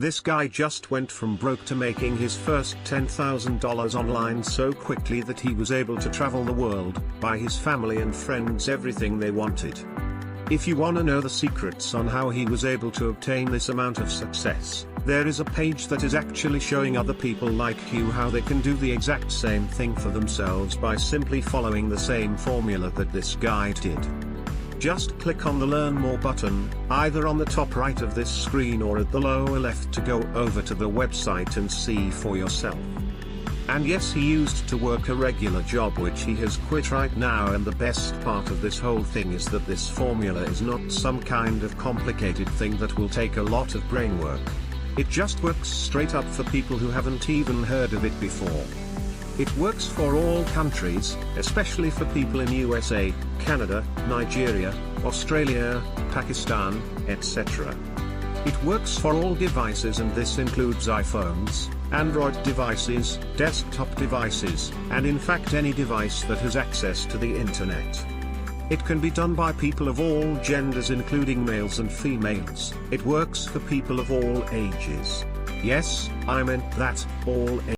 This guy just went from broke to making his first $10,000 online so quickly that he was able to travel the world, buy his family and friends everything they wanted. If you wanna know the secrets on how he was able to obtain this amount of success, there is a page that is actually showing other people like you how they can do the exact same thing for themselves by simply following the same formula that this guy did. Just click on the Learn More button, either on the top right of this screen or at the lower left to go over to the website and see for yourself. And yes, he used to work a regular job which he has quit right now, and the best part of this whole thing is that this formula is not some kind of complicated thing that will take a lot of brain work. It just works straight up for people who haven't even heard of it before. It works for all countries, especially for people in USA, Canada, Nigeria, Australia, Pakistan, etc. It works for all devices, and this includes iPhones, Android devices, desktop devices, and in fact any device that has access to the internet. It can be done by people of all genders including males and females. It works for people of all ages. Yes, I meant that, all ages.